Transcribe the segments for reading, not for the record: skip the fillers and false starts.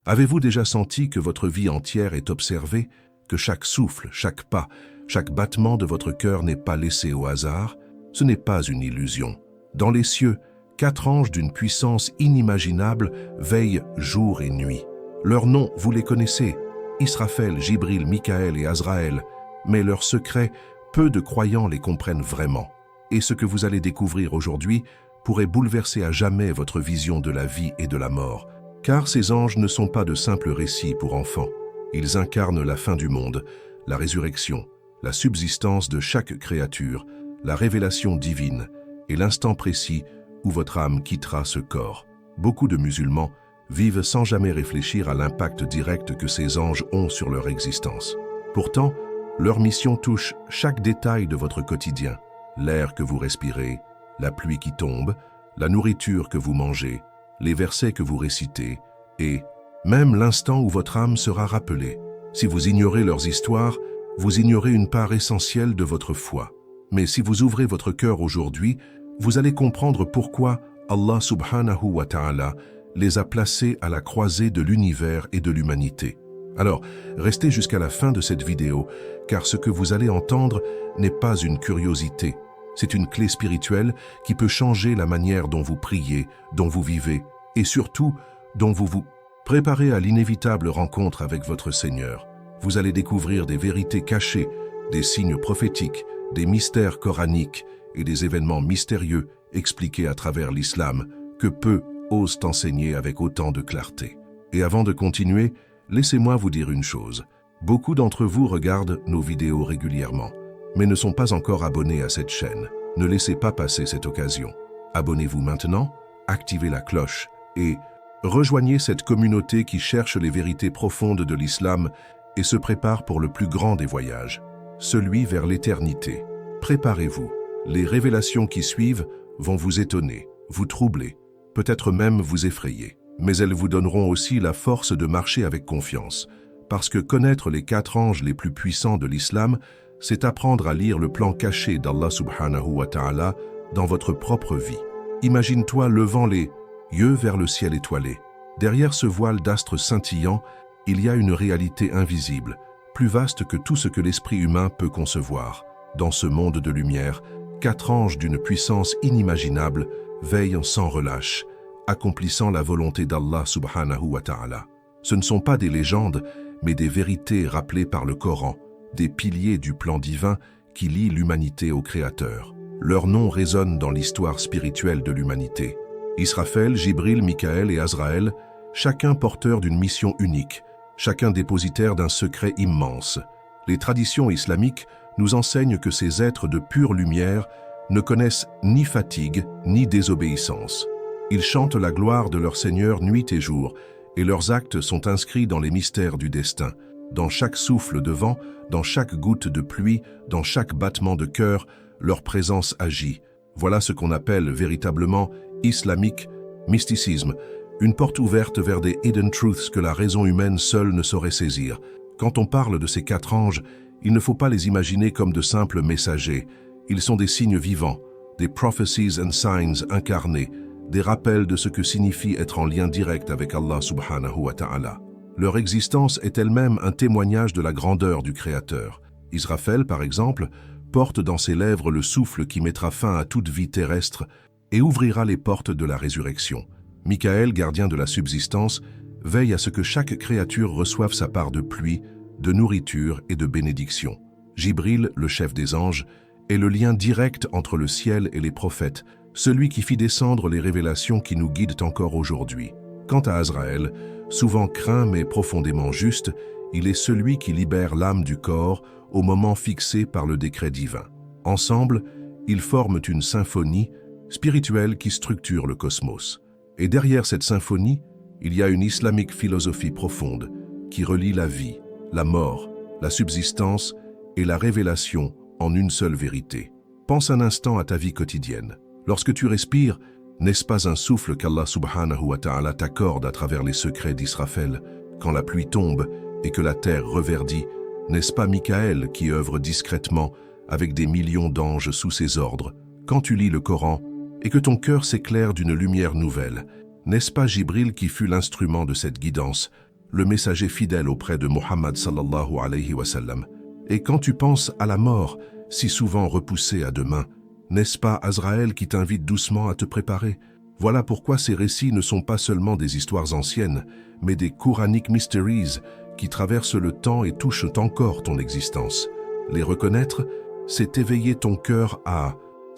Avez-vous déjà senti que votre vie entière est observée, que chaque souffle, chaque pas, chaque battement de votre cœur n'est pas laissé au hasard? Ce n'est pas une illusion. Dans les cieux, 4 anges d'une puissance inimaginable veillent jour et nuit. Leurs noms, vous les connaissez, Israfel, Jibril, Mikaël et Azraël, mais leurs secrets, peu de croyants les comprennent vraiment. Et ce que vous allez découvrir aujourd'hui pourrait bouleverser à jamais votre vision de la vie et de la mort. Car ces anges ne sont pas de simples récits pour enfants. Ils incarnent la fin du monde, la résurrection, la subsistance de chaque créature, la révélation divine et l'instant précis où votre âme quittera ce corps. Beaucoup de musulmans vivent sans jamais réfléchir à l'impact direct que ces anges ont sur leur existence. Pourtant, leur mission touche chaque détail de votre quotidien. L'air que vous respirez, la pluie qui tombe, la nourriture que vous mangez, les versets que vous récitez, et même l'instant où votre âme sera rappelée. Si vous ignorez leurs histoires, vous ignorez une part essentielle de votre foi. Mais si vous ouvrez votre cœur aujourd'hui, vous allez comprendre pourquoi Allah subhanahu wa ta'ala les a placés à la croisée de l'univers et de l'humanité. Alors, restez jusqu'à la fin de cette vidéo, car ce que vous allez entendre n'est pas une curiosité. C'est une clé spirituelle qui peut changer la manière dont vous priez, dont vous vivez, et surtout, dont vous vous préparez à l'inévitable rencontre avec votre Seigneur. Vous allez découvrir des vérités cachées, des signes prophétiques, des mystères coraniques et des événements mystérieux expliqués à travers l'islam que peu osent enseigner avec autant de clarté. Et avant de continuer, laissez-moi vous dire une chose. Beaucoup d'entre vous regardent nos vidéos régulièrement, mais ne sont pas encore abonnés à cette chaîne. Ne laissez pas passer cette occasion. Abonnez-vous maintenant, activez la cloche et rejoignez cette communauté qui cherche les vérités profondes de l'islam et se prépare pour le plus grand des voyages, celui vers l'éternité. Préparez-vous. Les révélations qui suivent vont vous étonner, vous troubler, peut-être même vous effrayer. Mais elles vous donneront aussi la force de marcher avec confiance, parce que connaître les 4 anges les plus puissants de l'islam, c'est apprendre à lire le plan caché d'Allah subhanahu wa ta'ala dans votre propre vie. Imagine-toi levant les yeux vers le ciel étoilé. Derrière ce voile d'astres scintillants, il y a une réalité invisible, plus vaste que tout ce que l'esprit humain peut concevoir. Dans ce monde de lumière, 4 anges d'une puissance inimaginable veillent sans relâche, accomplissant la volonté d'Allah subhanahu wa ta'ala. Ce ne sont pas des légendes, mais des vérités rappelées par le Coran, des piliers du plan divin qui lient l'humanité au Créateur. Leurs noms résonnent dans l'histoire spirituelle de l'humanité. Israfel, Jibril, Mikaël et Azraël, chacun porteur d'une mission unique, chacun dépositaire d'un secret immense. Les traditions islamiques nous enseignent que ces êtres de pure lumière ne connaissent ni fatigue ni désobéissance. Ils chantent la gloire de leur Seigneur nuit et jour, et leurs actes sont inscrits dans les mystères du destin. Dans chaque souffle de vent, dans chaque goutte de pluie, dans chaque battement de cœur, leur présence agit. Voilà ce qu'on appelle véritablement islamique mysticisme, une porte ouverte vers des hidden truths que la raison humaine seule ne saurait saisir. Quand on parle de ces 4 anges, il ne faut pas les imaginer comme de simples messagers. Ils sont des signes vivants, des prophecies and signs incarnés, des rappels de ce que signifie être en lien direct avec Allah subhanahu wa ta'ala. Leur existence est elle-même un témoignage de la grandeur du Créateur. Israfel, par exemple, porte dans ses lèvres le souffle qui mettra fin à toute vie terrestre et ouvrira les portes de la résurrection. Mikaël, gardien de la subsistance, veille à ce que chaque créature reçoive sa part de pluie, de nourriture et de bénédiction. Jibril, le chef des anges, est le lien direct entre le ciel et les prophètes, celui qui fit descendre les révélations qui nous guident encore aujourd'hui. Quant à Azraël, souvent craint mais profondément juste, il est celui qui libère l'âme du corps au moment fixé par le décret divin. Ensemble, ils forment une symphonie spirituelle qui structure le cosmos. Et derrière cette symphonie, il y a une islamique philosophie profonde qui relie la vie, la mort, la subsistance et la révélation en une seule vérité. Pense un instant à ta vie quotidienne. Lorsque tu respires, n'est-ce pas un souffle qu'Allah subhanahu wa ta'ala t'accorde à travers les secrets d'Israfel? Quand la pluie tombe et que la terre reverdit, n'est-ce pas Mikaël qui œuvre discrètement avec des millions d'anges sous ses ordres? Quand tu lis le Coran et que ton cœur s'éclaire d'une lumière nouvelle, n'est-ce pas Jibril qui fut l'instrument de cette guidance, le messager fidèle auprès de Muhammad sallallahu alayhi wa sallam. Et quand tu penses à la mort, si souvent repoussée à demain, n'est-ce pas Azraël qui t'invite doucement à te préparer? Voilà pourquoi ces récits ne sont pas seulement des histoires anciennes, mais des Quranic mysteries qui traversent le temps et touchent encore ton existence. Les reconnaître, c'est éveiller ton cœur à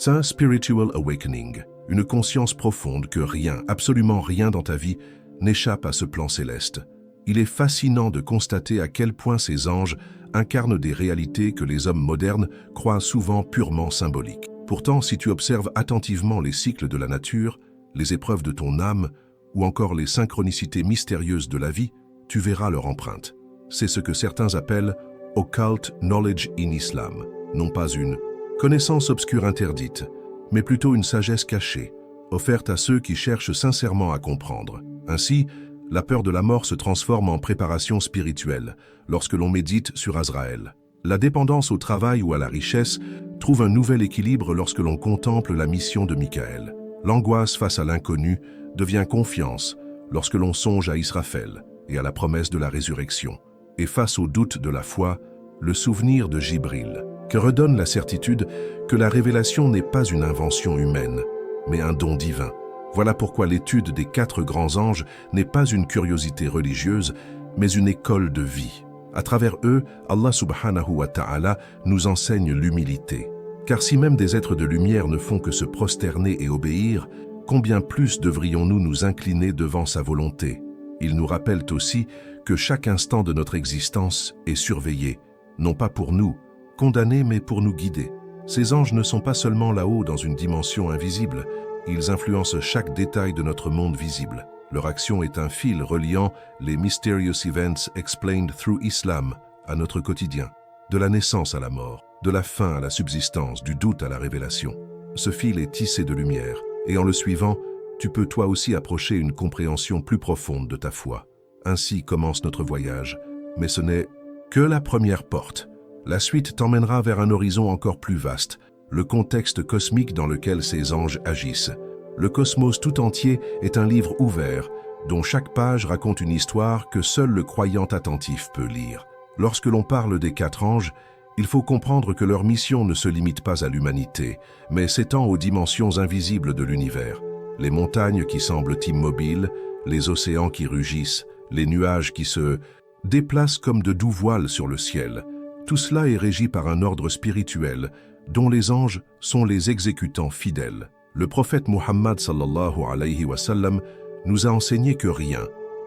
un spiritual awakening, une conscience profonde que rien, absolument rien dans ta vie, n'échappe à ce plan céleste. Il est fascinant de constater à quel point ces anges incarnent des réalités que les hommes modernes croient souvent purement symboliques. Pourtant, si tu observes attentivement les cycles de la nature, les épreuves de ton âme ou encore les synchronicités mystérieuses de la vie, tu verras leur empreinte. C'est ce que certains appellent « occult knowledge in Islam », non pas une connaissance obscure interdite, mais plutôt une sagesse cachée, offerte à ceux qui cherchent sincèrement à comprendre. Ainsi, la peur de la mort se transforme en préparation spirituelle lorsque l'on médite sur Azraël. La dépendance au travail ou à la richesse trouve un nouvel équilibre lorsque l'on contemple la mission de Michael. L'angoisse face à l'inconnu devient confiance lorsque l'on songe à Israfel et à la promesse de la résurrection. Et face au doute de la foi, le souvenir de Jibril, que redonne la certitude que la révélation n'est pas une invention humaine, mais un don divin. Voilà pourquoi l'étude des 4 grands anges n'est pas une curiosité religieuse, mais une école de vie. À travers eux, Allah subhanahu wa ta'ala nous enseigne l'humilité. Car si même des êtres de lumière ne font que se prosterner et obéir, combien plus devrions-nous nous incliner devant sa volonté? Ils nous rappellent aussi que chaque instant de notre existence est surveillé, non pas pour nous, condamnés, mais pour nous guider. Ces anges ne sont pas seulement là-haut dans une dimension invisible, ils influencent chaque détail de notre monde visible. Leur action est un fil reliant les mysterious events explained through Islam à notre quotidien, de la naissance à la mort, de la fin à la subsistance, du doute à la révélation. Ce fil est tissé de lumière, et en le suivant, tu peux toi aussi approcher une compréhension plus profonde de ta foi. Ainsi commence notre voyage, mais ce n'est que la première porte. La suite t'emmènera vers un horizon encore plus vaste, le contexte cosmique dans lequel ces anges agissent. Le cosmos tout entier est un livre ouvert, dont chaque page raconte une histoire que seul le croyant attentif peut lire. Lorsque l'on parle des 4 anges, il faut comprendre que leur mission ne se limite pas à l'humanité, mais s'étend aux dimensions invisibles de l'univers. Les montagnes qui semblent immobiles, les océans qui rugissent, les nuages qui se déplacent comme de doux voiles sur le ciel. Tout cela est régi par un ordre spirituel, dont les anges sont les exécutants fidèles. Le prophète Muhammad sallallahu alayhi wa sallam nous a enseigné que rien,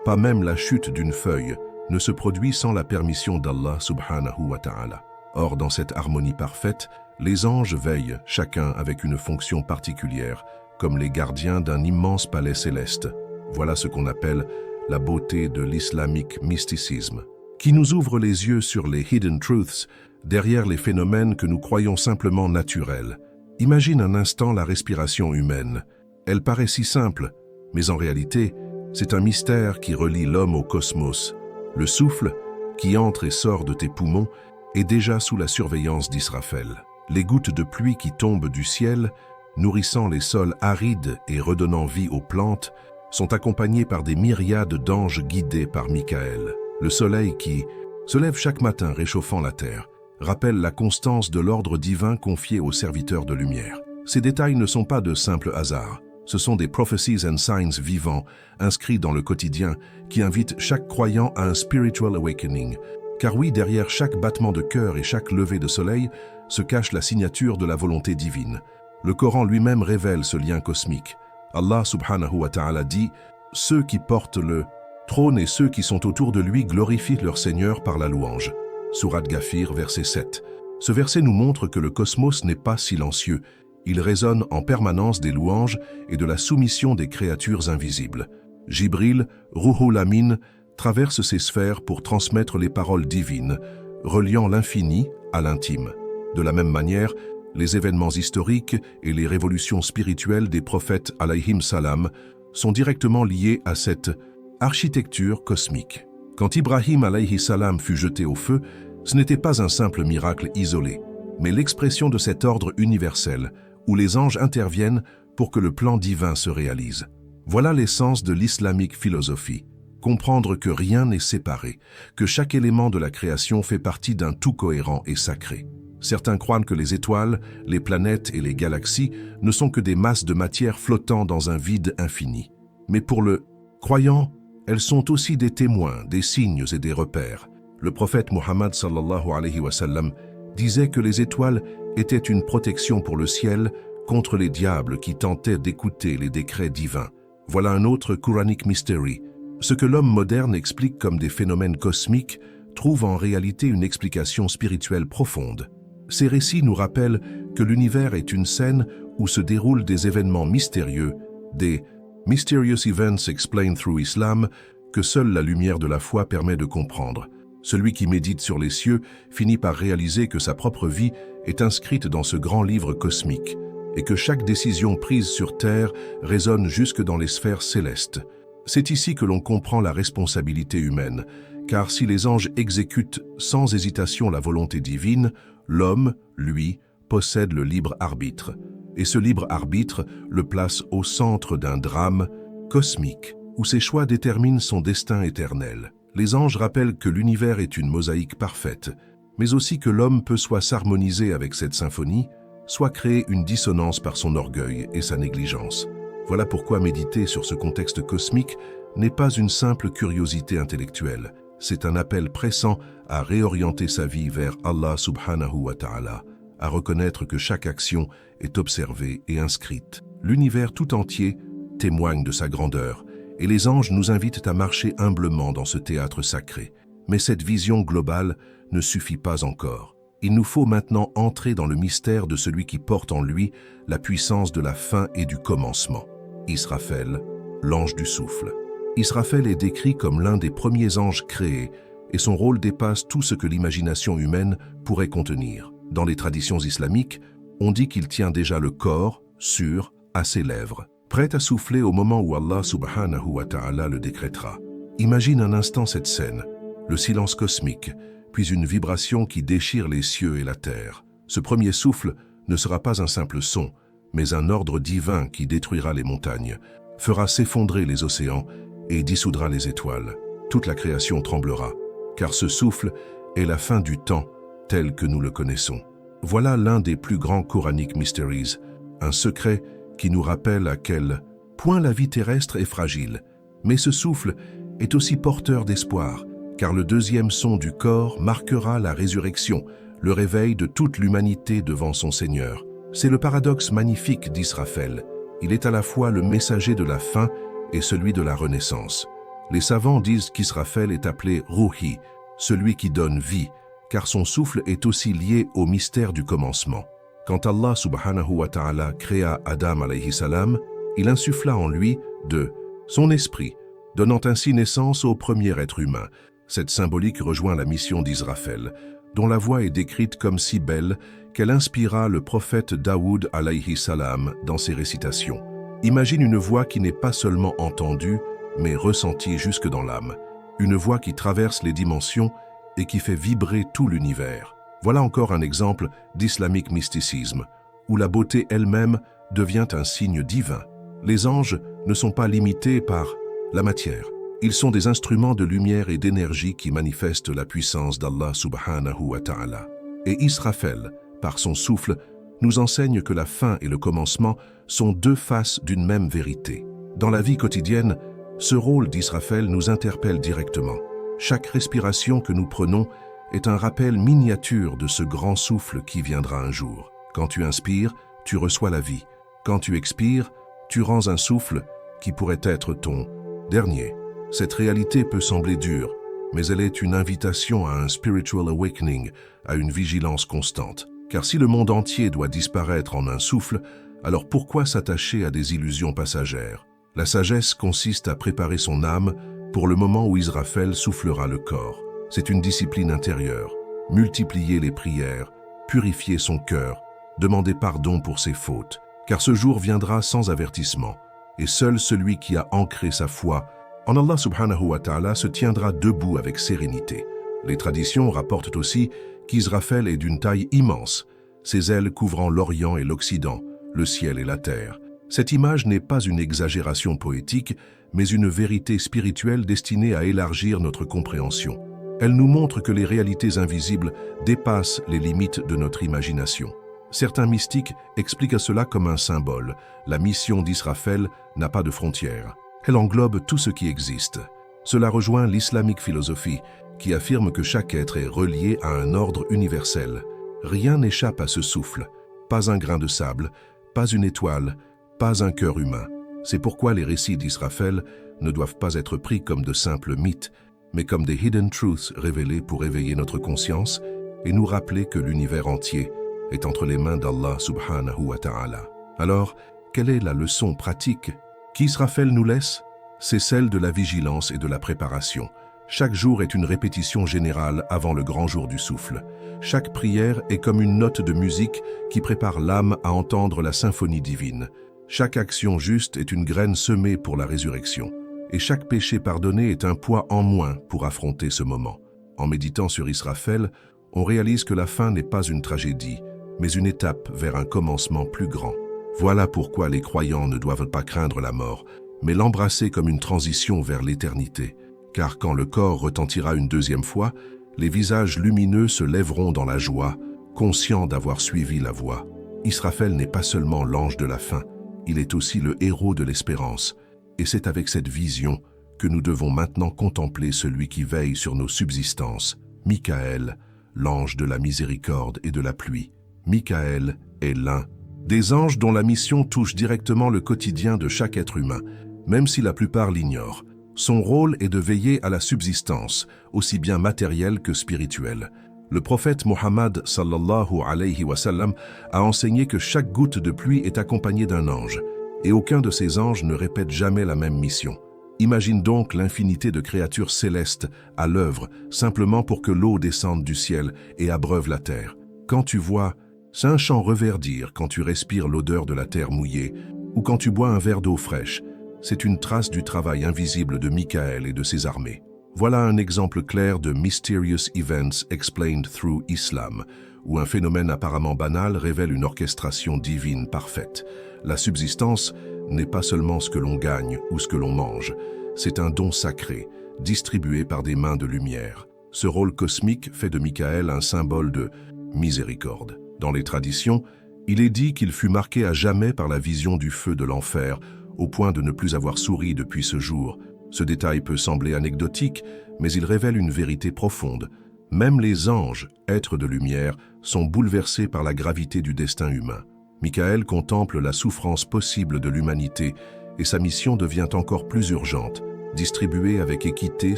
pas même la chute d'une feuille, ne se produit sans la permission d'Allah subhanahu wa ta'ala. Or, dans cette harmonie parfaite, les anges veillent, chacun avec une fonction particulière, comme les gardiens d'un immense palais céleste. Voilà ce qu'on appelle la beauté de l'islamique mysticisme, qui nous ouvre les yeux sur les hidden truths, derrière les phénomènes que nous croyons simplement naturels. Imagine un instant la respiration humaine. Elle paraît si simple, mais en réalité, c'est un mystère qui relie l'homme au cosmos. Le souffle, qui entre et sort de tes poumons, est déjà sous la surveillance d'Israfel. Les gouttes de pluie qui tombent du ciel, nourrissant les sols arides et redonnant vie aux plantes, sont accompagnées par des myriades d'anges guidés par Michael. Le soleil qui se lève chaque matin réchauffant la terre rappelle la constance de l'ordre divin confié aux serviteurs de lumière. Ces détails ne sont pas de simples hasards. Ce sont des prophecies and signs vivants, inscrits dans le quotidien, qui invitent chaque croyant à un spiritual awakening. Car oui, derrière chaque battement de cœur et chaque lever de soleil se cache la signature de la volonté divine. Le Coran lui-même révèle ce lien cosmique. Allah subhanahu wa ta'ala dit « Ceux qui portent le trône et ceux qui sont autour de lui glorifient leur Seigneur par la louange. » Sourate Ghafir, verset 7. Ce verset nous montre que le cosmos n'est pas silencieux. Il résonne en permanence des louanges et de la soumission des créatures invisibles. Jibril, Ruhul Amin, traverse ces sphères pour transmettre les paroles divines, reliant l'infini à l'intime. De la même manière, les événements historiques et les révolutions spirituelles des prophètes alayhim salam sont directement liés à cette architecture cosmique. Quand Ibrahim alayhi salam fut jeté au feu, ce n'était pas un simple miracle isolé, mais l'expression de cet ordre universel où les anges interviennent pour que le plan divin se réalise. Voilà l'essence de l'islamique philosophie. comprendre que rien n'est séparé, que chaque élément de la création fait partie d'un tout cohérent et sacré. Certains croient que les étoiles, les planètes et les galaxies ne sont que des masses de matière flottant dans un vide infini. Mais pour le croyant, elles sont aussi des témoins, des signes et des repères. Le prophète Muhammad sallallahu alayhi wa sallam disait que les étoiles étaient une protection pour le ciel contre les diables qui tentaient d'écouter les décrets divins. Voilà un autre Quranic mystery. Ce que l'homme moderne explique comme des phénomènes cosmiques trouve en réalité une explication spirituelle profonde. Ces récits nous rappellent que l'univers est une scène où se déroulent des événements mystérieux, des Mysterious Events Explained Through Islam, que seule la lumière de la foi permet de comprendre. Celui qui médite sur les cieux finit par réaliser que sa propre vie est inscrite dans ce grand livre cosmique et que chaque décision prise sur Terre résonne jusque dans les sphères célestes. C'est ici que l'on comprend la responsabilité humaine, car si les anges exécutent sans hésitation la volonté divine, l'homme, lui, possède le libre arbitre. Et ce libre arbitre le place au centre d'un drame cosmique, où ses choix déterminent son destin éternel. Les anges rappellent que l'univers est une mosaïque parfaite, mais aussi que l'homme peut soit s'harmoniser avec cette symphonie, soit créer une dissonance par son orgueil et sa négligence. Voilà pourquoi méditer sur ce contexte cosmique n'est pas une simple curiosité intellectuelle. C'est un appel pressant à réorienter sa vie vers Allah subhanahu wa ta'ala, à reconnaître que chaque action est observée et inscrite. L'univers tout entier témoigne de sa grandeur, et les anges nous invitent à marcher humblement dans ce théâtre sacré. Mais cette vision globale ne suffit pas encore. Il nous faut maintenant entrer dans le mystère de celui qui porte en lui la puissance de la fin et du commencement. Israfel, l'ange du souffle. Israfel est décrit comme l'un des premiers anges créés, et son rôle dépasse tout ce que l'imagination humaine pourrait contenir. Dans les traditions islamiques, on dit qu'il tient déjà le corps, sûr, à ses lèvres, prêt à souffler au moment où Allah subhanahu wa ta'ala le décrétera. Imagine un instant cette scène, le silence cosmique, puis une vibration qui déchire les cieux et la terre. Ce premier souffle ne sera pas un simple son, mais un ordre divin qui détruira les montagnes, fera s'effondrer les océans et dissoudra les étoiles. Toute la création tremblera, car ce souffle est la fin du temps tel que nous le connaissons. Voilà l'un des plus grands Quranic mysteries, un secret qui nous rappelle à quel point la vie terrestre est fragile. Mais ce souffle est aussi porteur d'espoir, car le deuxième son du corps marquera la résurrection, le réveil de toute l'humanité devant son Seigneur. C'est le paradoxe magnifique d'Israfel. Il est à la fois le messager de la fin et celui de la renaissance. Les savants disent qu'Israfel est appelé Ruhi, celui qui donne vie, car son souffle est aussi lié au mystère du commencement. Quand Allah subhanahu wa ta'ala créa Adam alayhi salam, il insuffla en lui de son esprit, donnant ainsi naissance au premier être humain. Cette symbolique rejoint la mission d'Israfel, dont la voix est décrite comme si belle qu'elle inspira le prophète Daoud alayhi salam dans ses récitations. Imagine une voix qui n'est pas seulement entendue, mais ressentie jusque dans l'âme. Une voix qui traverse les dimensions et qui fait vibrer tout l'univers. Voilà encore un exemple d'islamique mysticisme, où la beauté elle-même devient un signe divin. Les anges ne sont pas limités par la matière. Ils sont des instruments de lumière et d'énergie qui manifestent la puissance d'Allah subhanahu wa ta'ala. Et Israfel, par son souffle, nous enseigne que la fin et le commencement sont deux faces d'une même vérité. Dans la vie quotidienne, ce rôle d'Israfel nous interpelle directement. Chaque respiration que nous prenons est un rappel miniature de ce grand souffle qui viendra un jour. Quand tu inspires, tu reçois la vie. Quand tu expires, tu rends un souffle qui pourrait être ton dernier. Cette réalité peut sembler dure, mais elle est une invitation à un spiritual awakening, à une vigilance constante. Car si le monde entier doit disparaître en un souffle, alors pourquoi s'attacher à des illusions passagères? La sagesse consiste à préparer son âme pour le moment où Israfel soufflera le corps. C'est une discipline intérieure. Multiplier les prières, purifier son cœur, demander pardon pour ses fautes. Car ce jour viendra sans avertissement, et seul celui qui a ancré sa foi en Allah subhanahu wa ta'ala se tiendra debout avec sérénité. Les traditions rapportent aussi qu'Israfel est d'une taille immense, ses ailes couvrant l'Orient et l'Occident, le ciel et la terre. Cette image n'est pas une exagération poétique, mais une vérité spirituelle destinée à élargir notre compréhension. Elle nous montre que les réalités invisibles dépassent les limites de notre imagination. Certains mystiques expliquent cela comme un symbole. La mission d'Israfel n'a pas de frontières. Elle englobe tout ce qui existe. Cela rejoint l'islamique philosophie, qui affirme que chaque être est relié à un ordre universel. Rien n'échappe à ce souffle. Pas un grain de sable, pas une étoile, pas un cœur humain. C'est pourquoi les récits d'Israfel ne doivent pas être pris comme de simples mythes, mais comme des hidden truths révélés pour éveiller notre conscience et nous rappeler que l'univers entier est entre les mains d'Allah subhanahu wa ta'ala. Alors, quelle est la leçon pratique qu'Israfel nous laisse? C'est celle de la vigilance et de la préparation. Chaque jour est une répétition générale avant le grand jour du souffle. Chaque prière est comme une note de musique qui prépare l'âme à entendre la symphonie divine. Chaque action juste est une graine semée pour la résurrection. Et chaque péché pardonné est un poids en moins pour affronter ce moment. En méditant sur Israfel, on réalise que la fin n'est pas une tragédie, mais une étape vers un commencement plus grand. Voilà pourquoi les croyants ne doivent pas craindre la mort, mais l'embrasser comme une transition vers l'éternité. Car quand le corps retentira une deuxième fois, les visages lumineux se lèveront dans la joie, conscients d'avoir suivi la voie. Israfel n'est pas seulement l'ange de la fin, il est aussi le héros de l'espérance. Et c'est avec cette vision que nous devons maintenant contempler celui qui veille sur nos subsistances, Michael, l'ange de la miséricorde et de la pluie. Michael est l'un des anges dont la mission touche directement le quotidien de chaque être humain, même si la plupart l'ignorent. Son rôle est de veiller à la subsistance, aussi bien matérielle que spirituelle. Le prophète Mohammed sallallahu alayhi wa sallam a enseigné que chaque goutte de pluie est accompagnée d'un ange, et aucun de ces anges ne répète jamais la même mission. Imagine donc l'infinité de créatures célestes à l'œuvre, simplement pour que l'eau descende du ciel et abreuve la terre. Quand tu vois un champ reverdir, quand tu respires l'odeur de la terre mouillée, ou quand tu bois un verre d'eau fraîche, c'est une trace du travail invisible de Michael et de ses armées. Voilà un exemple clair de Mysterious Events Explained Through Islam, où un phénomène apparemment banal révèle une orchestration divine parfaite. La subsistance n'est pas seulement ce que l'on gagne ou ce que l'on mange, c'est un don sacré, distribué par des mains de lumière. Ce rôle cosmique fait de Michael un symbole de miséricorde. Dans les traditions, il est dit qu'il fut marqué à jamais par la vision du feu de l'enfer, au point de ne plus avoir souri depuis ce jour. Ce détail peut sembler anecdotique, mais il révèle une vérité profonde. Même les anges, êtres de lumière, sont bouleversés par la gravité du destin humain. Michael contemple la souffrance possible de l'humanité et sa mission devient encore plus urgente, distribuer avec équité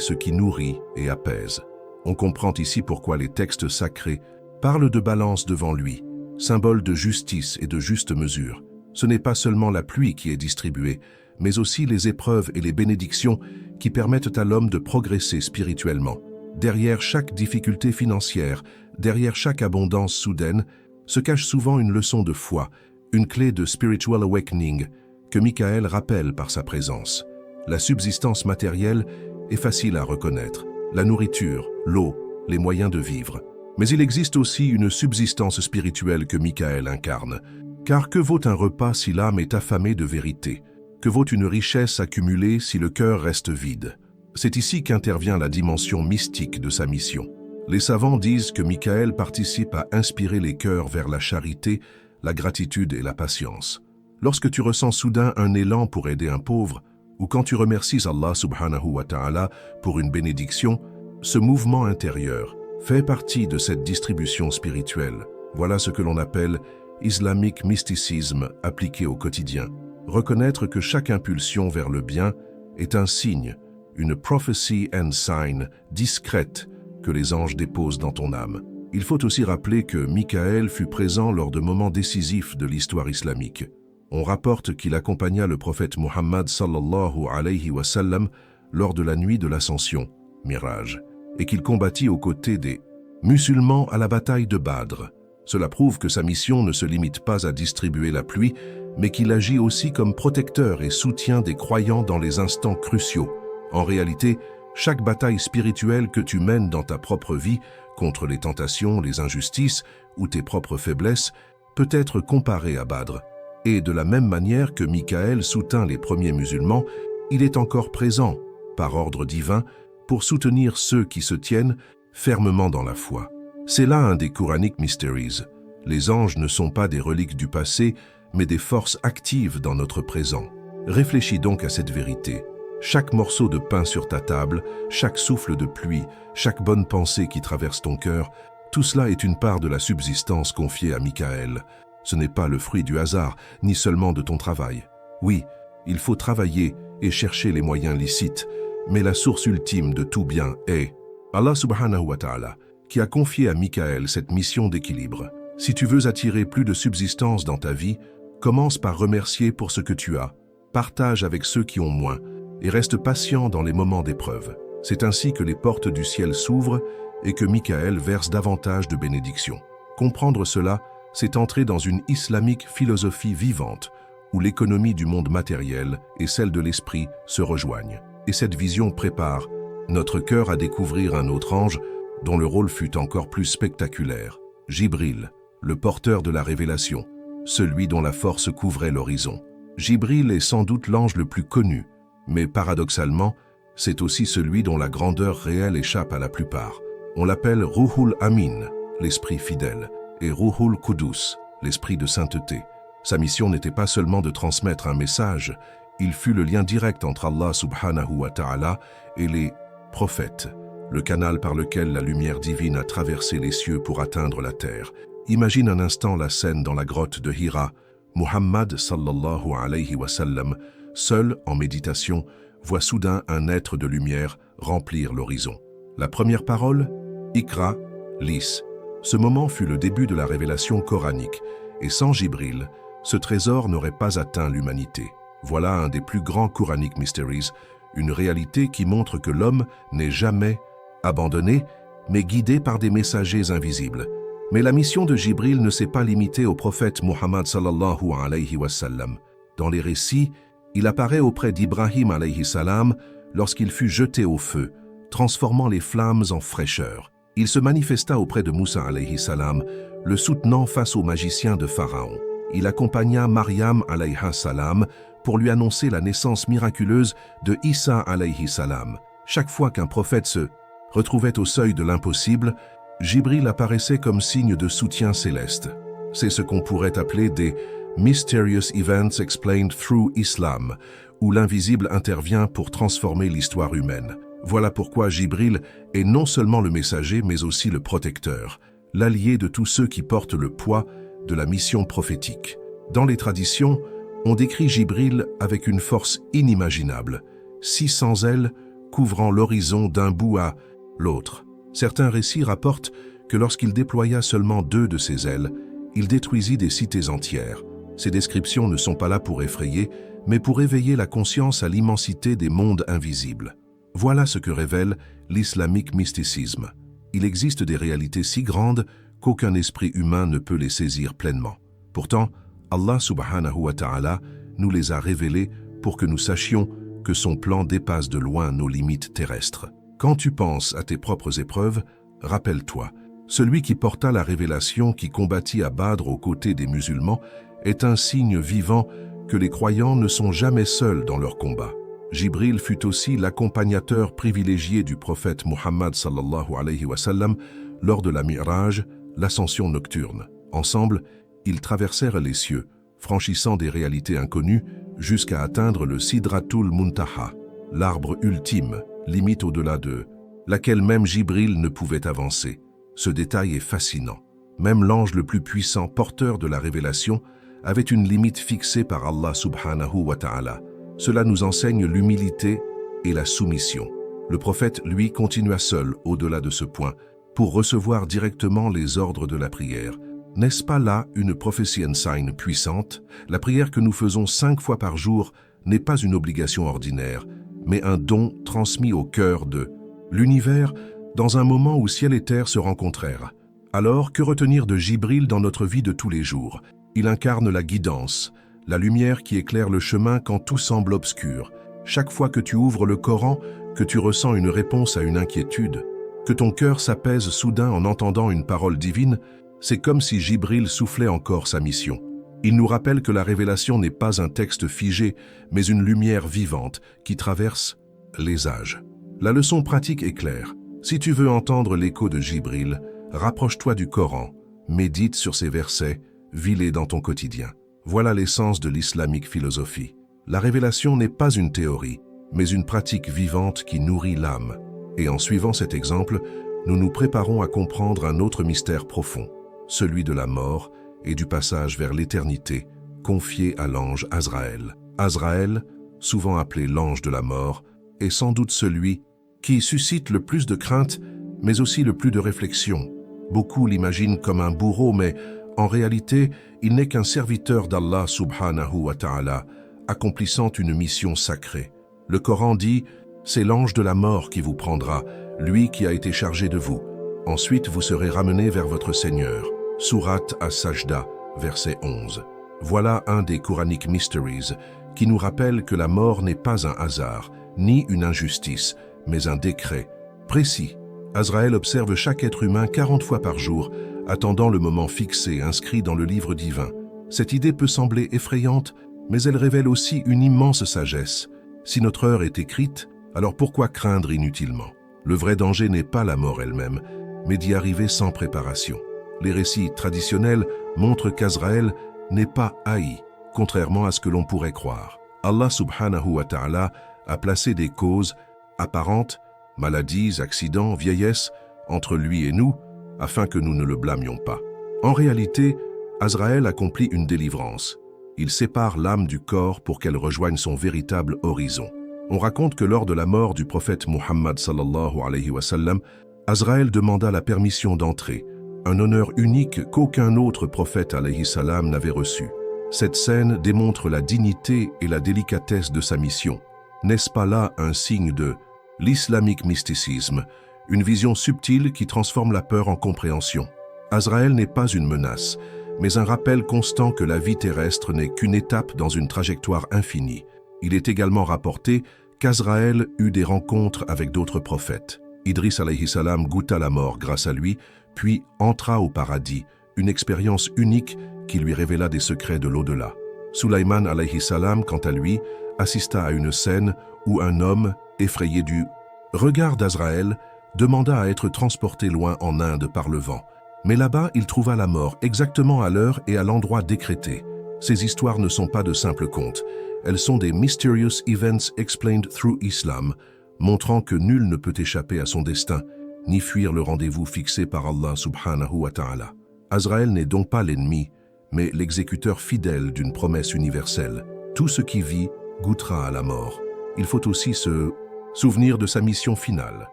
ce qui nourrit et apaise. On comprend ici pourquoi les textes sacrés parlent de balance devant lui, symbole de justice et de juste mesure. Ce n'est pas seulement la pluie qui est distribuée, mais aussi les épreuves et les bénédictions qui permettent à l'homme de progresser spirituellement. Derrière chaque difficulté financière, derrière chaque abondance soudaine, se cache souvent une leçon de foi, une clé de spiritual awakening que Michael rappelle par sa présence. La subsistance matérielle est facile à reconnaître, la nourriture, l'eau, les moyens de vivre. Mais il existe aussi une subsistance spirituelle que Michael incarne. Car que vaut un repas si l'âme est affamée de vérité? Que vaut une richesse accumulée si le cœur reste vide? C'est ici qu'intervient la dimension mystique de sa mission. Les savants disent que Michael participe à inspirer les cœurs vers la charité, la gratitude et la patience. Lorsque tu ressens soudain un élan pour aider un pauvre, ou quand tu remercies Allah subhanahu wa ta'ala pour une bénédiction, ce mouvement intérieur fait partie de cette distribution spirituelle. Voilà ce que l'on appelle islamique mysticisme appliqué au quotidien. Reconnaître que chaque impulsion vers le bien est un signe, une prophecy and sign discrète que les anges déposent dans ton âme. Il faut aussi rappeler que Michael fut présent lors de moments décisifs de l'histoire islamique. On rapporte qu'il accompagna le prophète Muhammad sallallahu alayhi wa sallam lors de la nuit de l'Ascension, Miraj, et qu'il combattit aux côtés des musulmans à la bataille de Badr. Cela prouve que sa mission ne se limite pas à distribuer la pluie, mais qu'il agit aussi comme protecteur et soutien des croyants dans les instants cruciaux. En réalité, chaque bataille spirituelle que tu mènes dans ta propre vie, contre les tentations, les injustices ou tes propres faiblesses, peut être comparée à Badr. Et de la même manière que Mikaël soutint les premiers musulmans, il est encore présent, par ordre divin, pour soutenir ceux qui se tiennent fermement dans la foi. C'est là un des Quranic Mysteries. Les anges ne sont pas des reliques du passé, mais des forces actives dans notre présent. Réfléchis donc à cette vérité. Chaque morceau de pain sur ta table, chaque souffle de pluie, chaque bonne pensée qui traverse ton cœur, tout cela est une part de la subsistance confiée à Mikaël. Ce n'est pas le fruit du hasard, ni seulement de ton travail. Oui, il faut travailler et chercher les moyens licites, mais la source ultime de tout bien est Allah subhanahu wa ta'ala, qui a confié à Mikaël cette mission d'équilibre. Si tu veux attirer plus de subsistance dans ta vie, commence par remercier pour ce que tu as, partage avec ceux qui ont moins, et reste patient dans les moments d'épreuve. C'est ainsi que les portes du ciel s'ouvrent et que Mikaël verse davantage de bénédictions. Comprendre cela, c'est entrer dans une islamique philosophie vivante, où l'économie du monde matériel et celle de l'esprit se rejoignent. Et cette vision prépare notre cœur à découvrir un autre ange dont le rôle fut encore plus spectaculaire. Jibril, le porteur de la révélation, celui dont la force couvrait l'horizon. Jibril est sans doute l'ange le plus connu, mais paradoxalement, c'est aussi celui dont la grandeur réelle échappe à la plupart. On l'appelle Ruhul Amin, l'esprit fidèle, et Ruhul Qudus, l'esprit de sainteté. Sa mission n'était pas seulement de transmettre un message, il fut le lien direct entre Allah subhanahu wa ta'ala et les prophètes, le canal par lequel la lumière divine a traversé les cieux pour atteindre la terre. Imagine un instant la scène dans la grotte de Hira. Muhammad sallallahu alayhi wa sallam, seul en méditation, voit soudain un être de lumière remplir l'horizon. La première parole, Iqra, lis. Ce moment fut le début de la révélation coranique, et sans Jibril, ce trésor n'aurait pas atteint l'humanité. Voilà un des plus grands Quranic Mysteries, une réalité qui montre que l'homme n'est jamais abandonné, mais guidé par des messagers invisibles. Mais la mission de Jibril ne s'est pas limitée au prophète Muhammad sallallahu alayhi wa sallam. Dans les récits, il apparaît auprès d'Ibrahim alayhi salam lorsqu'il fut jeté au feu, transformant les flammes en fraîcheur. Il se manifesta auprès de Moussa alayhi salam, le soutenant face aux magiciens de Pharaon. Il accompagna Maryam alayha salam pour lui annoncer la naissance miraculeuse de Isa alayhi salam. Chaque fois qu'un prophète se retrouvait au seuil de l'impossible, Jibril apparaissait comme signe de soutien céleste. C'est ce qu'on pourrait appeler des Mysterious Events Explained Through Islam, où l'invisible intervient pour transformer l'histoire humaine. Voilà pourquoi Jibril est non seulement le messager, mais aussi le protecteur, l'allié de tous ceux qui portent le poids de la mission prophétique. Dans les traditions, on décrit Jibril avec une force inimaginable, 600 ailes couvrant l'horizon d'un bout à l'autre. Certains récits rapportent que lorsqu'il déploya seulement 2 de ses ailes, il détruisit des cités entières. Ces descriptions ne sont pas là pour effrayer, mais pour éveiller la conscience à l'immensité des mondes invisibles. Voilà ce que révèle l'islamique mysticisme. Il existe des réalités si grandes qu'aucun esprit humain ne peut les saisir pleinement. Pourtant, Allah subhanahu wa ta'ala nous les a révélées pour que nous sachions que son plan dépasse de loin nos limites terrestres. Quand tu penses à tes propres épreuves, rappelle-toi, celui qui porta la révélation qui combattit à Badr aux côtés des musulmans est un signe vivant que les croyants ne sont jamais seuls dans leur combat. Jibril fut aussi l'accompagnateur privilégié du prophète Muhammad sallallahu alayhi wa sallam lors de la Mi'raj, l'ascension nocturne. Ensemble, ils traversèrent les cieux, franchissant des réalités inconnues jusqu'à atteindre le Sidratul Muntaha, l'arbre ultime, limite au-delà de laquelle même Jibril ne pouvait avancer. Ce détail est fascinant. Même l'ange le plus puissant, porteur de la révélation, avait une limite fixée par Allah subhanahu wa ta'ala. Cela nous enseigne l'humilité et la soumission. Le prophète, lui, continua seul au-delà de ce point pour recevoir directement les ordres de la prière. N'est-ce pas là une prophétie sign puissante? La prière que nous faisons 5 fois par jour n'est pas une obligation ordinaire, mais un don transmis au cœur de l'univers dans un moment où ciel et terre se rencontrèrent. Alors, que retenir de Jibril dans notre vie de tous les jours? Il incarne la guidance, la lumière qui éclaire le chemin quand tout semble obscur. Chaque fois que tu ouvres le Coran, que tu ressens une réponse à une inquiétude, que ton cœur s'apaise soudain en entendant une parole divine, c'est comme si Jibril soufflait encore sa mission. Il nous rappelle que la révélation n'est pas un texte figé, mais une lumière vivante qui traverse les âges. La leçon pratique est claire. Si tu veux entendre l'écho de Jibril, rapproche-toi du Coran, médite sur ces versets, vis-les dans ton quotidien. Voilà l'essence de l'islamique philosophie. La révélation n'est pas une théorie, mais une pratique vivante qui nourrit l'âme. Et en suivant cet exemple, nous nous préparons à comprendre un autre mystère profond, celui de la mort et du passage vers l'éternité, confié à l'ange Azraël. Azraël, souvent appelé l'ange de la mort, est sans doute celui qui suscite le plus de crainte, mais aussi le plus de réflexion. Beaucoup l'imaginent comme un bourreau, mais en réalité, il n'est qu'un serviteur d'Allah subhanahu wa ta'ala, accomplissant une mission sacrée. Le Coran dit « C'est l'ange de la mort qui vous prendra, lui qui a été chargé de vous. Ensuite, vous serez ramenés vers votre Seigneur. » Sourate As-Sajda, verset 11. Voilà un des Quranic Mysteries qui nous rappelle que la mort n'est pas un hasard, ni une injustice, mais un décret précis. Azraël observe chaque être humain 40 fois par jour, attendant le moment fixé inscrit dans le livre divin. Cette idée peut sembler effrayante, mais elle révèle aussi une immense sagesse. Si notre heure est écrite, alors pourquoi craindre inutilement? Le vrai danger n'est pas la mort elle-même, mais d'y arriver sans préparation. Les récits traditionnels montrent qu'Azraël n'est pas haï, contrairement à ce que l'on pourrait croire. Allah subhanahu wa ta'ala a placé des causes apparentes, maladies, accidents, vieillesse, entre lui et nous, afin que nous ne le blâmions pas. En réalité, Azraël accomplit une délivrance. Il sépare l'âme du corps pour qu'elle rejoigne son véritable horizon. On raconte que lors de la mort du prophète Muhammad sallallahu alayhi wa sallam, Azraël demanda la permission d'entrer, un honneur unique qu'aucun autre prophète alayhi salam n'avait reçu. Cette scène démontre la dignité et la délicatesse de sa mission. N'est-ce pas là un signe de l'islamique mysticisme, une vision subtile qui transforme la peur en compréhension? Azraël n'est pas une menace, mais un rappel constant que la vie terrestre n'est qu'une étape dans une trajectoire infinie. Il est également rapporté qu'Azraël eut des rencontres avec d'autres prophètes. Idriss alayhi salam goûta la mort grâce à lui, puis entra au paradis, une expérience unique qui lui révéla des secrets de l'au-delà. Sulaiman alayhi salam, quant à lui, assista à une scène où un homme, effrayé du regard d'Azraël, demanda à être transporté loin en Inde par le vent. Mais là-bas, il trouva la mort exactement à l'heure et à l'endroit décrété. Ces histoires ne sont pas de simples contes. Elles sont des mysterious events explained through Islam, montrant que nul ne peut échapper à son destin, ni fuir le rendez-vous fixé par Allah subhanahu wa ta'ala. Azraël n'est donc pas l'ennemi, mais l'exécuteur fidèle d'une promesse universelle. Tout ce qui vit goûtera à la mort. Il faut aussi se souvenir de sa mission finale.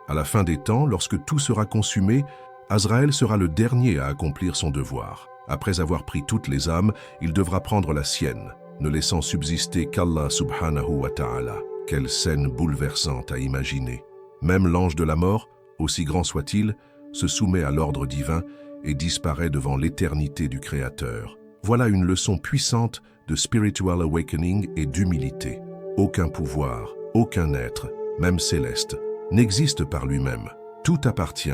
À la fin des temps, lorsque tout sera consumé, Azraël sera le dernier à accomplir son devoir. Après avoir pris toutes les âmes, il devra prendre la sienne, ne laissant subsister qu'Allah subhanahu wa ta'ala. Quelle scène bouleversante à imaginer. Même l'ange de la mort, aussi grand soit-il, se soumet à l'ordre divin et disparaît devant l'éternité du Créateur. Voilà une leçon puissante de spiritual awakening et d'humilité. Aucun pouvoir, aucun être, même céleste, n'existe par lui-même. Tout appartient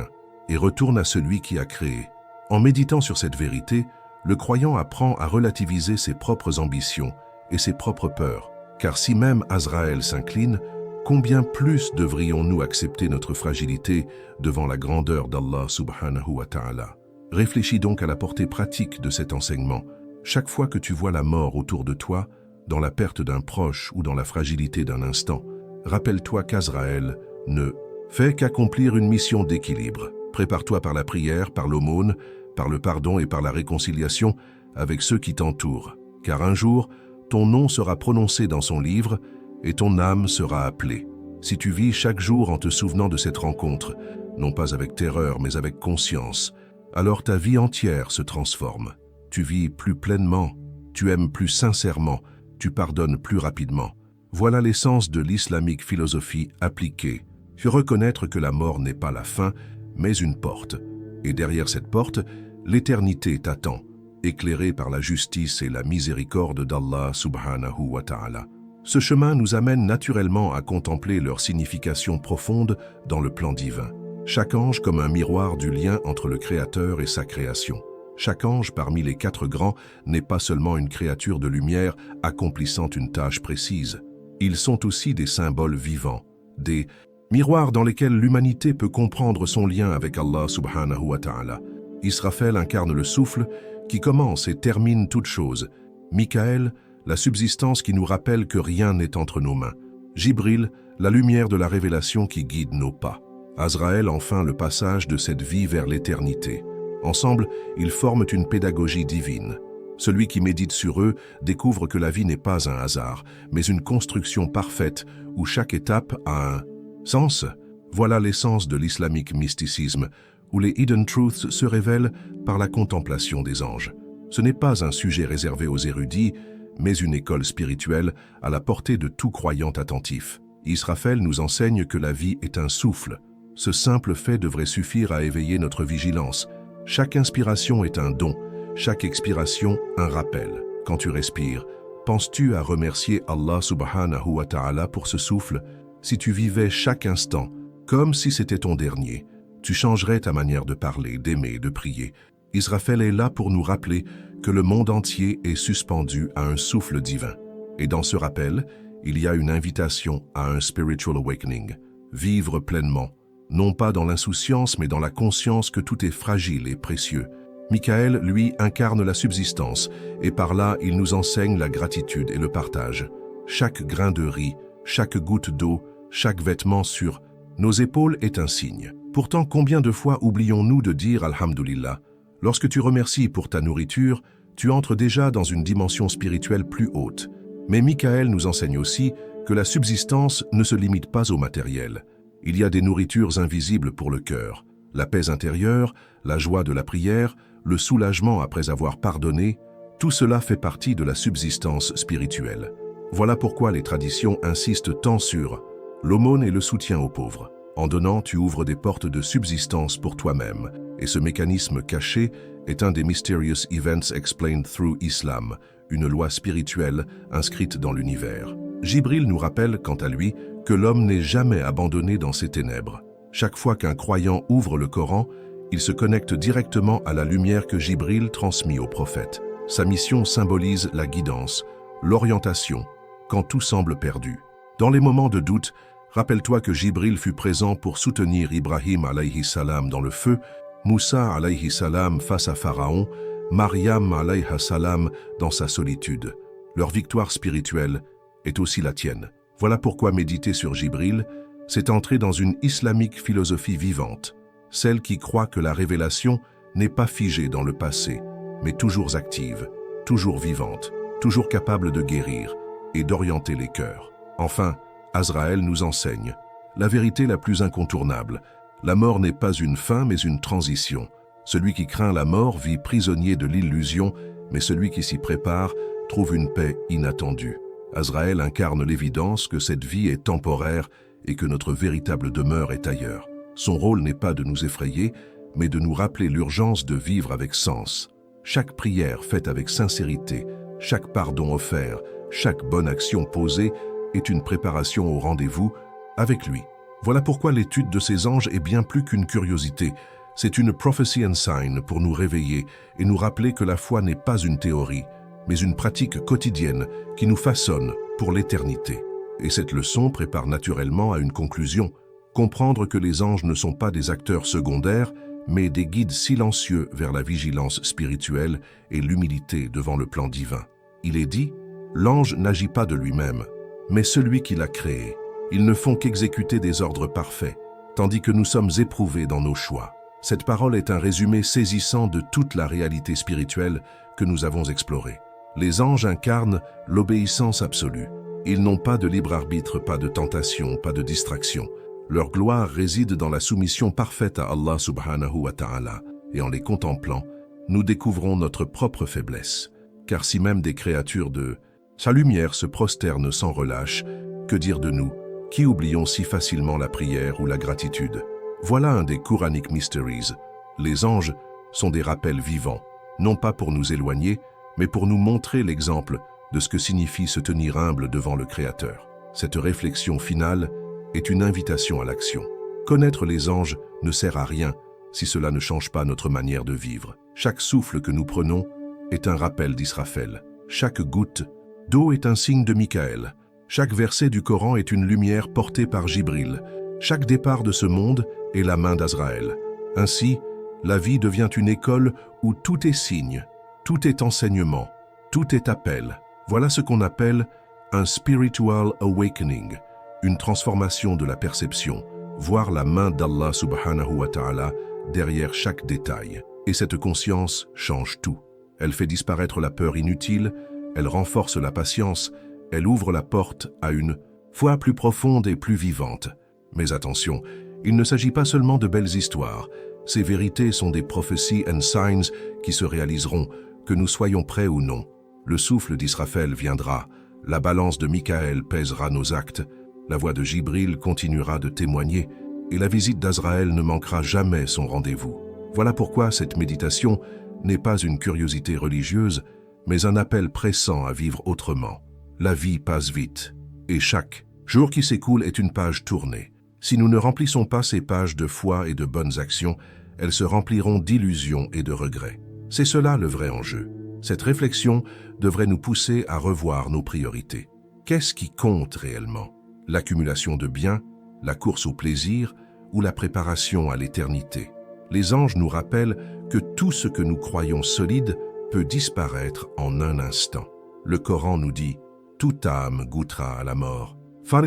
et retourne à celui qui a créé. En méditant sur cette vérité, le croyant apprend à relativiser ses propres ambitions et ses propres peurs. Car si même Azraël s'incline, combien plus devrions-nous accepter notre fragilité devant la grandeur d'Allah subhanahu wa ta'ala? Réfléchis donc à la portée pratique de cet enseignement. Chaque fois que tu vois la mort autour de toi, dans la perte d'un proche ou dans la fragilité d'un instant, rappelle-toi qu'Azraël ne fait qu'accomplir une mission d'équilibre. Prépare-toi par la prière, par l'aumône, par le pardon et par la réconciliation avec ceux qui t'entourent. Car un jour, ton nom sera prononcé dans son livre et ton âme sera appelée. Si tu vis chaque jour en te souvenant de cette rencontre, non pas avec terreur mais avec conscience, alors ta vie entière se transforme. Tu vis plus pleinement, tu aimes plus sincèrement, tu pardonnes plus rapidement. Voilà l'essence de l'islamique philosophie appliquée. Reconnaître que la mort n'est pas la fin, mais une porte. Et derrière cette porte, l'éternité t'attend, éclairée par la justice et la miséricorde d'Allah subhanahu wa ta'ala. Ce chemin nous amène naturellement à contempler leur signification profonde dans le plan divin. Chaque ange comme un miroir du lien entre le Créateur et sa création. Chaque ange parmi les 4 grands n'est pas seulement une créature de lumière accomplissant une tâche précise. Ils sont aussi des symboles vivants, des miroirs dans lesquels l'humanité peut comprendre son lien avec Allah subhanahu wa ta'ala. Israfel incarne le souffle qui commence et termine toute chose. Michaël, la subsistance qui nous rappelle que rien n'est entre nos mains. Jibril, la lumière de la révélation qui guide nos pas. Azraël, enfin, le passage de cette vie vers l'éternité. Ensemble, ils forment une pédagogie divine. Celui qui médite sur eux découvre que la vie n'est pas un hasard, mais une construction parfaite où chaque étape a un sens. Voilà l'essence de l'islamique mysticisme, où les hidden truths se révèlent par la contemplation des anges. Ce n'est pas un sujet réservé aux érudits, mais une école spirituelle à la portée de tout croyant attentif. Israfel nous enseigne que la vie est un souffle. Ce simple fait devrait suffire à éveiller notre vigilance. Chaque inspiration est un don, chaque expiration un rappel. Quand tu respires, penses-tu à remercier Allah subhanahu wa ta'ala pour ce souffle? Si tu vivais chaque instant comme si c'était ton dernier, tu changerais ta manière de parler, d'aimer, de prier. Israfel est là pour nous rappeler que le monde entier est suspendu à un souffle divin. Et dans ce rappel, il y a une invitation à un spiritual awakening. Vivre pleinement, non pas dans l'insouciance, mais dans la conscience que tout est fragile et précieux. Michaël, lui, incarne la subsistance, et par là, il nous enseigne la gratitude et le partage. Chaque grain de riz, chaque goutte d'eau, chaque vêtement sur nos épaules est un signe. Pourtant, combien de fois oublions-nous de dire Alhamdulillah? Lorsque tu remercies pour ta nourriture, tu entres déjà dans une dimension spirituelle plus haute. Mais Michaël nous enseigne aussi que la subsistance ne se limite pas au matériel. Il y a des nourritures invisibles pour le cœur, la paix intérieure, la joie de la prière, le soulagement après avoir pardonné, tout cela fait partie de la subsistance spirituelle. Voilà pourquoi les traditions insistent tant sur l'aumône et le soutien aux pauvres. En donnant, tu ouvres des portes de subsistance pour toi-même, et ce mécanisme caché est un des Mysterious Events Explained Through Islam, une loi spirituelle inscrite dans l'univers. Jibril nous rappelle, quant à lui, que l'homme n'est jamais abandonné dans ses ténèbres. Chaque fois qu'un croyant ouvre le Coran, il se connecte directement à la lumière que Jibril transmet au prophète. Sa mission symbolise la guidance, l'orientation, quand tout semble perdu. Dans les moments de doute, rappelle-toi que Jibril fut présent pour soutenir Ibrahim alayhi salam dans le feu, Moussa alayhi salam face à Pharaon, Mariam alayhi salam dans sa solitude. Leur victoire spirituelle est aussi la tienne. Voilà pourquoi méditer sur Jibril, c'est entrer dans une islamique philosophie vivante, celle qui croit que la révélation n'est pas figée dans le passé, mais toujours active, toujours vivante, toujours capable de guérir et d'orienter les cœurs. Enfin, Azraël nous enseigne la vérité la plus incontournable. La mort n'est pas une fin, mais une transition. Celui qui craint la mort vit prisonnier de l'illusion, mais celui qui s'y prépare trouve une paix inattendue. Azraël incarne l'évidence que cette vie est temporaire et que notre véritable demeure est ailleurs. Son rôle n'est pas de nous effrayer, mais de nous rappeler l'urgence de vivre avec sens. Chaque prière faite avec sincérité, chaque pardon offert, chaque bonne action posée est une préparation au rendez-vous avec lui. Voilà pourquoi l'étude de ces anges est bien plus qu'une curiosité. C'est une prophecy and sign pour nous réveiller et nous rappeler que la foi n'est pas une théorie, mais une pratique quotidienne qui nous façonne pour l'éternité. Et cette leçon prépare naturellement à une conclusion. Comprendre que les anges ne sont pas des acteurs secondaires, mais des guides silencieux vers la vigilance spirituelle et l'humilité devant le plan divin. Il est dit, l'ange n'agit pas de lui-même, mais celui qui l'a créé. Ils ne font qu'exécuter des ordres parfaits, tandis que nous sommes éprouvés dans nos choix. Cette parole est un résumé saisissant de toute la réalité spirituelle que nous avons explorée. Les anges incarnent l'obéissance absolue. Ils n'ont pas de libre arbitre, pas de tentation, pas de distraction. Leur gloire réside dans la soumission parfaite à Allah subhanahu wa ta'ala. Et en les contemplant, nous découvrons notre propre faiblesse. Car si même des créatures de sa lumière se prosternent sans relâche, que dire de nous, qui oublions si facilement la prière ou la gratitude? Voilà un des Quranic Mysteries. Les anges sont des rappels vivants, non pas pour nous éloigner, mais pour nous montrer l'exemple de ce que signifie se tenir humble devant le Créateur. Cette réflexion finale est une invitation à l'action. Connaître les anges ne sert à rien, si cela ne change pas notre manière de vivre. Chaque souffle que nous prenons est un rappel d'Israfel. Chaque goutte d'eau est un signe de Michaël. Chaque verset du Coran est une lumière portée par Jibril. Chaque départ de ce monde est la main d'Azraël. Ainsi, la vie devient une école où tout est signe, tout est enseignement, tout est appel. Voilà ce qu'on appelle un spiritual awakening, une transformation de la perception, voir la main d'Allah subhanahu wa ta'ala derrière chaque détail. Et cette conscience change tout. Elle fait disparaître la peur inutile, elle renforce la patience, elle ouvre la porte à une foi plus profonde et plus vivante. Mais attention, il ne s'agit pas seulement de belles histoires. Ces vérités sont des prophéties and signs qui se réaliseront, que nous soyons prêts ou non. Le souffle d'Israfel viendra, la balance de Michaël pèsera nos actes, la voix de Jibril continuera de témoigner, et la visite d'Azraël ne manquera jamais son rendez-vous. Voilà pourquoi cette méditation n'est pas une curiosité religieuse, mais un appel pressant à vivre autrement. La vie passe vite, et chaque jour qui s'écoule est une page tournée. Si nous ne remplissons pas ces pages de foi et de bonnes actions, elles se rempliront d'illusions et de regrets. C'est cela le vrai enjeu. Cette réflexion devrait nous pousser à revoir nos priorités. Qu'est-ce qui compte réellement? L'accumulation de biens, la course au plaisir ou la préparation à l'éternité? Les anges nous rappellent que tout ce que nous croyons solide peut disparaître en un instant. Le Coran nous dit « Toute âme goûtera à la mort ».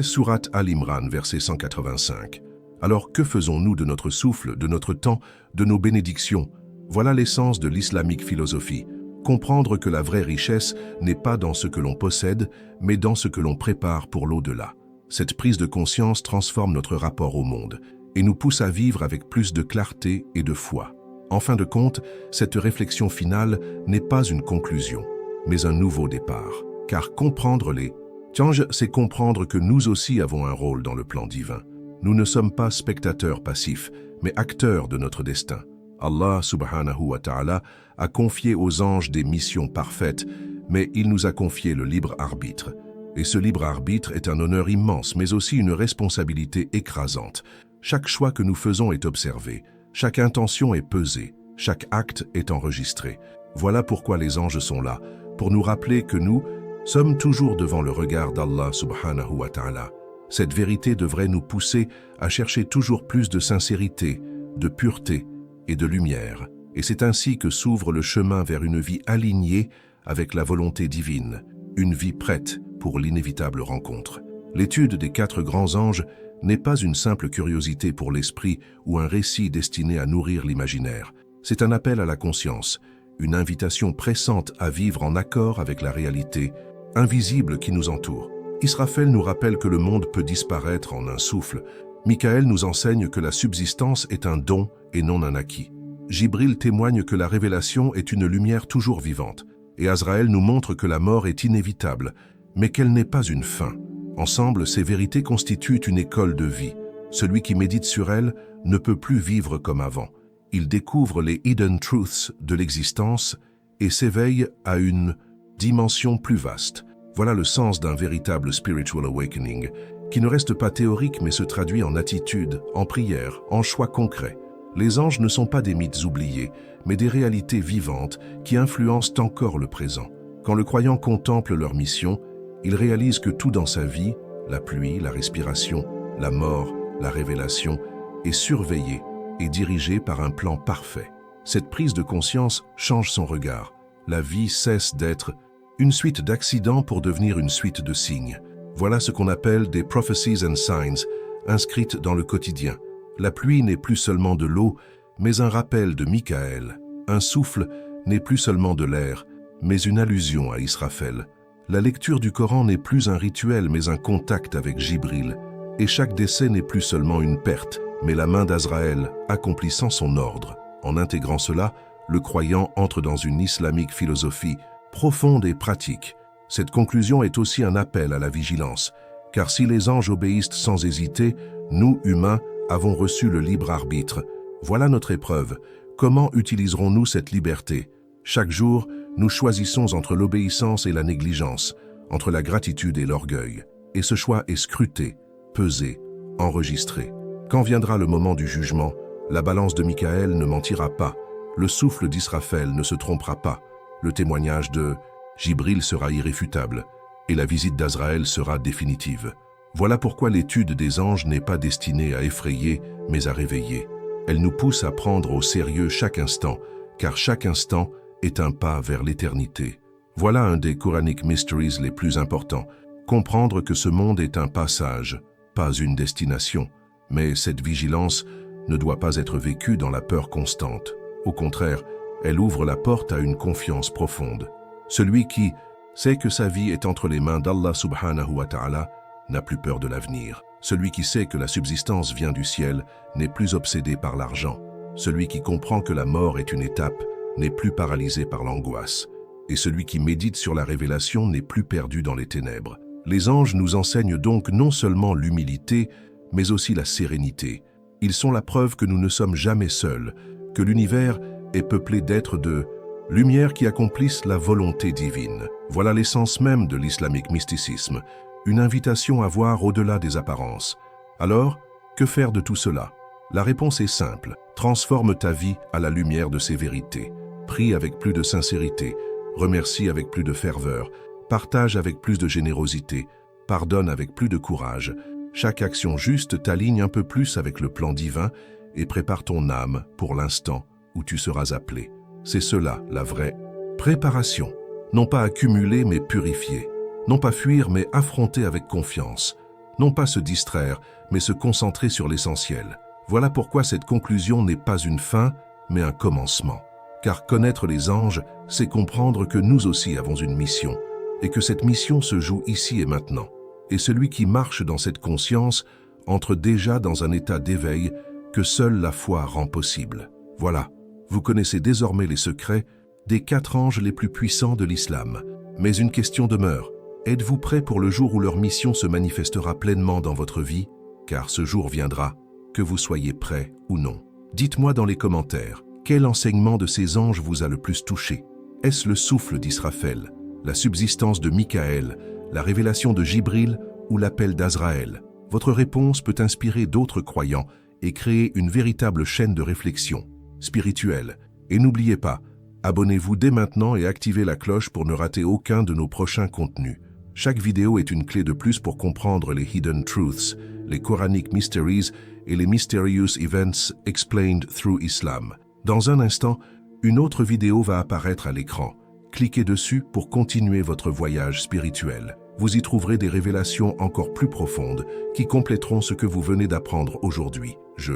Surat Al-Imran, verset 185. Alors que faisons-nous de notre souffle, de notre temps, de nos bénédictions? Voilà l'essence de l'islamique philosophie. Comprendre que la vraie richesse n'est pas dans ce que l'on possède, mais dans ce que l'on prépare pour l'au-delà. Cette prise de conscience transforme notre rapport au monde et nous pousse à vivre avec plus de clarté et de foi. En fin de compte, cette réflexion finale n'est pas une conclusion, mais un nouveau départ. Car comprendre les changes, c'est comprendre que nous aussi avons un rôle dans le plan divin. Nous ne sommes pas spectateurs passifs, mais acteurs de notre destin. Allah subhanahu wa ta'ala a confié aux anges des missions parfaites, mais il nous a confié le libre arbitre. Et ce libre arbitre est un honneur immense, mais aussi une responsabilité écrasante. Chaque choix que nous faisons est observé, chaque intention est pesée, chaque acte est enregistré. Voilà pourquoi les anges sont là, pour nous rappeler que nous sommes toujours devant le regard d'Allah subhanahu wa ta'ala. Cette vérité devrait nous pousser à chercher toujours plus de sincérité, de pureté et de lumière. Et c'est ainsi que s'ouvre le chemin vers une vie alignée avec la volonté divine, une vie prête pour l'inévitable rencontre. L'étude des 4 grands anges n'est pas une simple curiosité pour l'esprit ou un récit destiné à nourrir l'imaginaire. C'est un appel à la conscience, une invitation pressante à vivre en accord avec la réalité invisible qui nous entoure. Israfel nous rappelle que le monde peut disparaître en un souffle. Michaël nous enseigne que la subsistance est un don et non un acquis. Jibril témoigne que la révélation est une lumière toujours vivante. Et Azraël nous montre que la mort est inévitable, mais qu'elle n'est pas une fin. Ensemble, ces vérités constituent une école de vie. Celui qui médite sur elle ne peut plus vivre comme avant. Il découvre les hidden truths de l'existence et s'éveille à une dimension plus vaste. Voilà le sens d'un véritable spiritual awakening, qui ne reste pas théorique mais se traduit en attitude, en prière, en choix concrets. Les anges ne sont pas des mythes oubliés, mais des réalités vivantes qui influencent encore le présent. Quand le croyant contemple leur mission, il réalise que tout dans sa vie, la pluie, la respiration, la mort, la révélation, est surveillé et dirigé par un plan parfait. Cette prise de conscience change son regard. La vie cesse d'être une suite d'accidents pour devenir une suite de signes. Voilà ce qu'on appelle des prophecies and signs, inscrites dans le quotidien. La pluie n'est plus seulement de l'eau, mais un rappel de Michaël. Un souffle n'est plus seulement de l'air, mais une allusion à Israfel. La lecture du Coran n'est plus un rituel, mais un contact avec Jibril. Et chaque décès n'est plus seulement une perte, mais la main d'Azraël accomplissant son ordre. En intégrant cela, le croyant entre dans une islamique philosophie profonde et pratique. Cette conclusion est aussi un appel à la vigilance, car si les anges obéissent sans hésiter, nous, humains, avons reçu le libre arbitre. Voilà notre épreuve. Comment utiliserons-nous cette liberté? Chaque jour, nous choisissons entre l'obéissance et la négligence, entre la gratitude et l'orgueil. Et ce choix est scruté, pesé, enregistré. Quand viendra le moment du jugement, La balance de Michael ne mentira pas. Le souffle d'Israfel ne se trompera pas. Le témoignage de Jibril sera irréfutable. Et la visite d'Azraël sera définitive. Voilà pourquoi l'étude des anges n'est pas destinée à effrayer, mais à réveiller. Elle nous pousse à prendre au sérieux chaque instant, car chaque instant est un pas vers l'éternité. Voilà un des Quranic Mysteries les plus importants. Comprendre que ce monde est un passage, pas une destination. Mais cette vigilance ne doit pas être vécue dans la peur constante. Au contraire, elle ouvre la porte à une confiance profonde. Celui qui sait que sa vie est entre les mains d'Allah subhanahu wa ta'ala n'a plus peur de l'avenir. Celui qui sait que la subsistance vient du ciel n'est plus obsédé par l'argent. Celui qui comprend que la mort est une étape n'est plus paralysé par l'angoisse. Et celui qui médite sur la révélation n'est plus perdu dans les ténèbres. Les anges nous enseignent donc non seulement l'humilité, mais aussi la sérénité. Ils sont la preuve que nous ne sommes jamais seuls, que l'univers est peuplé d'êtres de lumière qui accomplissent la volonté divine. Voilà l'essence même de l'islamique mysticisme, une invitation à voir au-delà des apparences. Alors, que faire de tout cela? La réponse est simple. Transforme ta vie à la lumière de ces vérités. Prie avec plus de sincérité, remercie avec plus de ferveur, partage avec plus de générosité, pardonne avec plus de courage. Chaque action juste t'aligne un peu plus avec le plan divin et prépare ton âme pour l'instant où tu seras appelé. C'est cela, la vraie préparation. Non pas accumuler, mais purifier. Non pas fuir, mais affronter avec confiance. Non pas se distraire, mais se concentrer sur l'essentiel. Voilà pourquoi cette conclusion n'est pas une fin, mais un commencement. Car connaître les anges, c'est comprendre que nous aussi avons une mission, et que cette mission se joue ici et maintenant. Et celui qui marche dans cette conscience entre déjà dans un état d'éveil que seule la foi rend possible. Voilà, vous connaissez désormais les secrets des 4 anges les plus puissants de l'islam. Mais une question demeure. Êtes-vous prêt pour le jour où leur mission se manifestera pleinement dans votre vie? Car ce jour viendra, que vous soyez prêt ou non. Dites-moi dans les commentaires, quel enseignement de ces anges vous a le plus touché? Est-ce le souffle d'Israfel, la subsistance de Michael, la révélation de Jibril ou l'appel d'Azraël? Votre réponse peut inspirer d'autres croyants et créer une véritable chaîne de réflexion spirituelle. Et n'oubliez pas, abonnez-vous dès maintenant et activez la cloche pour ne rater aucun de nos prochains contenus. Chaque vidéo est une clé de plus pour comprendre les Hidden Truths, les Quranic Mysteries et les Mysterious Events Explained Through Islam. Dans un instant, une autre vidéo va apparaître à l'écran. Cliquez dessus pour continuer votre voyage spirituel. Vous y trouverez des révélations encore plus profondes qui compléteront ce que vous venez d'apprendre aujourd'hui. Je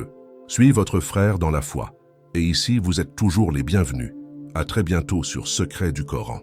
suis votre frère dans la foi. Et ici, vous êtes toujours les bienvenus. À très bientôt sur Secrets du Coran.